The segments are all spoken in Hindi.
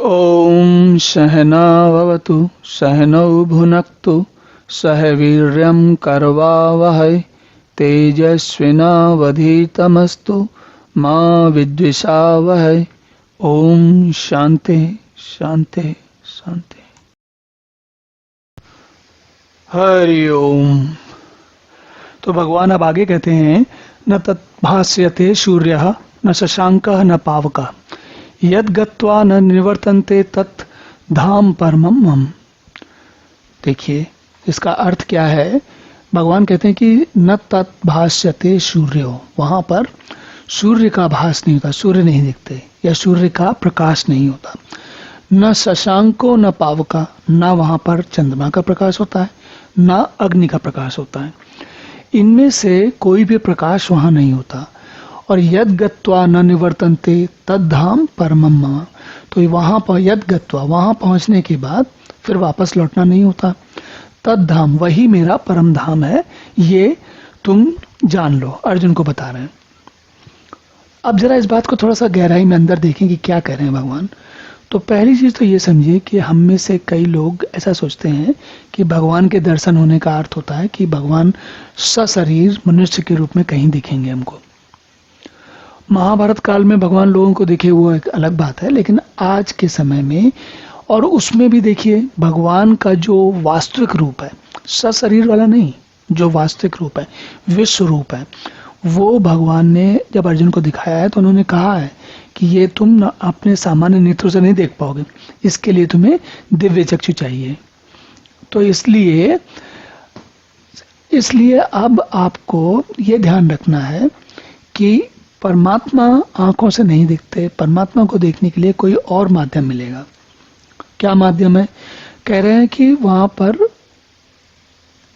ॐ सहना भवतु सहनौ भुनक्तु सह वीर्यं करवावहै तेजस्विनावधीतमस्तु मा विद्विषावहै। ओम शांति शांति शांति। हरि ओम। तो भगवान अब आगे कहते हैं, न तद्भास्यते सूर्यः न शशांकः न पावकः यद गत्वा न निवर्तन्ते तत् धाम परमम मम। देखिए इसका अर्थ क्या है। भगवान कहते हैं कि न तद्भास्यते सूर्यो, वहां पर सूर्य का भास नहीं होता, सूर्य नहीं दिखते या सूर्य का प्रकाश नहीं होता। न शशांको न पावका, न वहां पर चंद्रमा का प्रकाश होता है न अग्नि का प्रकाश होता है। इनमें से कोई भी प्रकाश वहां नहीं होता। और यद गत्वा न निवर्तन्ते तद्धाम परमम मम, तो वहां पर यद गत्वा, वहां पहुंचने के बाद फिर वापस लौटना नहीं होता। तद्धाम, वही मेरा परम धाम है, ये तुम जान लो, अर्जुन को बता रहे हैं। अब जरा इस बात को थोड़ा सा गहराई में अंदर देखें कि क्या कह रहे हैं भगवान। तो पहली चीज तो ये समझिए कि हम में से कई लोग ऐसा सोचते हैं कि भगवान के दर्शन होने का अर्थ होता है कि भगवान सशरीर मनुष्य के रूप में कहीं दिखेंगे हमको। महाभारत काल में भगवान लोगों को दिखे वो एक अलग बात है, लेकिन आज के समय में और उसमें भी देखिए भगवान का जो वास्तविक रूप है, सशरीर वाला नहीं, जो वास्तविक रूप है, विश्व रूप है, वो भगवान ने जब अर्जुन को दिखाया है तो उन्होंने कहा है कि ये तुम अपने सामान्य नेत्रों से नहीं देख पाओगे, इसके लिए तुम्हें दिव्य चक्षु चाहिए। तो इसलिए अब आपको ये ध्यान रखना है कि परमात्मा आंखों से नहीं दिखते, परमात्मा को देखने के लिए कोई और माध्यम मिलेगा। क्या माध्यम है? कह रहे हैं कि वहां पर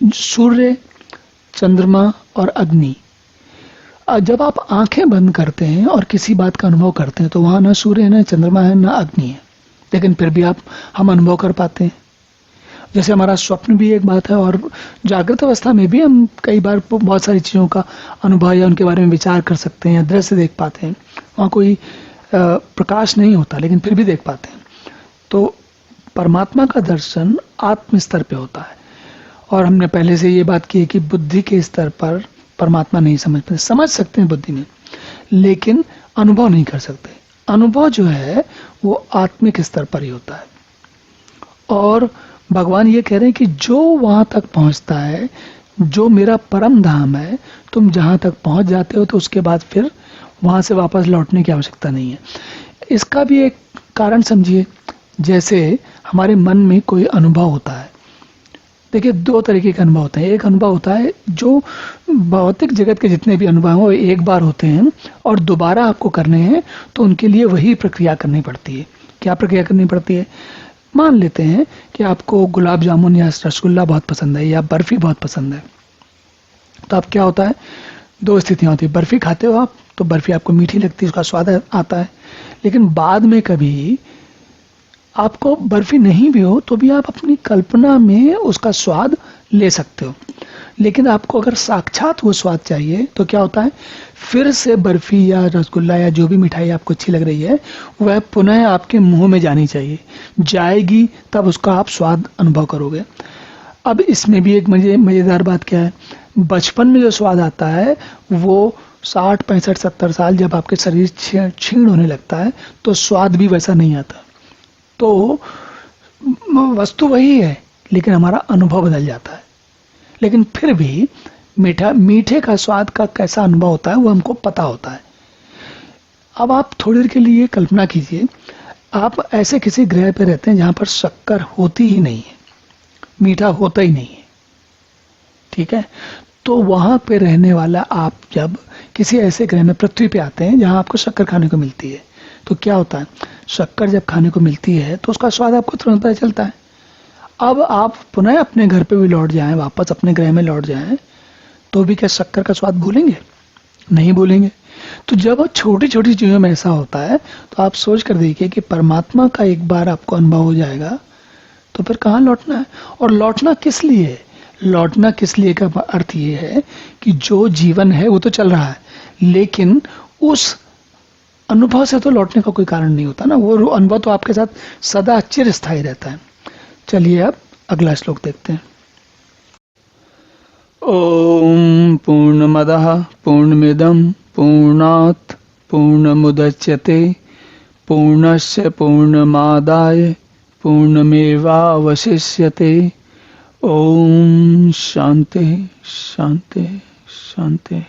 सूर्य, चंद्रमा और अग्नि, जब आप आंखें बंद करते हैं और किसी बात का अनुभव करते हैं तो वहां ना सूर्य है, ना चंद्रमा है, ना अग्नि है, लेकिन फिर भी हम अनुभव कर पाते हैं। जैसे हमारा स्वप्न भी एक बात है और जागृत अवस्था में भी हम कई बार बहुत सारी चीज़ों का अनुभव या उनके बारे में विचार कर सकते हैं या दृश्य देख पाते हैं। वहाँ कोई प्रकाश नहीं होता लेकिन फिर भी देख पाते हैं। तो परमात्मा का दर्शन आत्म स्तर पे होता है। और हमने पहले से ये बात की है कि बुद्धि के स्तर पर परमात्मा नहीं समझ सकते हैं बुद्धि में, लेकिन अनुभव नहीं कर सकते। अनुभव जो है वो आत्मिक स्तर पर ही होता है। और भगवान ये कह रहे हैं कि जो वहां तक पहुंचता है, जो मेरा परम धाम है, तुम जहां तक पहुंच जाते हो तो उसके बाद फिर वहां से वापस लौटने की आवश्यकता नहीं है। इसका भी एक कारण समझिए। जैसे हमारे मन में कोई अनुभव होता है, देखिए दो तरीके के अनुभव होते हैं। एक अनुभव होता है जो भौतिक जगत के जितने भी अनुभव हैं वो एक बार होते हैं और दोबारा आपको करने हैं तो उनके लिए वही प्रक्रिया करनी पड़ती है। क्या प्रक्रिया करनी पड़ती है? मान लेते हैं कि आपको गुलाब जामुन या रसगुल्ला बहुत पसंद है या बर्फी बहुत पसंद है, तो अब क्या होता है, दो स्थितियां होती है। बर्फी खाते हो आप तो बर्फी आपको मीठी लगती है, उसका स्वाद आता है, लेकिन बाद में कभी आपको बर्फी नहीं भी हो तो भी आप अपनी कल्पना में उसका स्वाद ले सकते हो। लेकिन आपको अगर साक्षात वो स्वाद चाहिए तो क्या होता है, फिर से बर्फी या रसगुल्ला या जो भी मिठाई आपको अच्छी लग रही है वह पुनः आपके मुंह में जानी चाहिए, जाएगी तब उसका आप स्वाद अनुभव करोगे। अब इसमें भी एक मजेदार बात क्या है, बचपन में जो स्वाद आता है वो 60, 65, 70 साल जब आपके शरीर क्षीण होने लगता है तो स्वाद भी वैसा नहीं आता। तो वस्तु वही है लेकिन हमारा अनुभव बदल जाता है। लेकिन फिर भी मीठे का स्वाद का कैसा अनुभव होता है वो हमको पता होता है। अब आप थोड़ी देर के लिए कल्पना कीजिए, आप ऐसे किसी ग्रह पे रहते हैं जहां पर शक्कर होती ही नहीं है, मीठा होता ही नहीं है, ठीक है। तो वहां पे रहने वाला आप जब किसी ऐसे ग्रह में पृथ्वी पे आते हैं जहां आपको शक्कर खाने को मिलती है तो क्या होता है, शक्कर जब खाने को मिलती है तो उसका स्वाद आपको तुरंत पता चलता है। अब आप पुनः अपने घर पे भी लौट जाएं, वापस अपने ग्रह में लौट जाएं, तो भी क्या शक्कर का स्वाद भूलेंगे? नहीं भूलेंगे। तो जब छोटी छोटी चीजों में ऐसा होता है तो आप सोच कर देखिए कि परमात्मा का एक बार आपको अनुभव हो जाएगा तो फिर कहाँ लौटना है। और लौटना किस लिए? लौटना किस लिए का अर्थ ये है कि जो जीवन है वो तो चल रहा है, लेकिन उस अनुभव से तो लौटने का कोई कारण नहीं होता ना, वो अनुभव तो आपके साथ सदा चिरस्थायी रहता है। चलिए अब अगला श्लोक देखते हैं। ओम पूर्णमदः पूर्णमिदं पूर्णात् पूर्णमुदच्यते पूर्णस्य पूर्णमादाय पूर्णमेवावशिष्यते। ओम शांति शांति शांति।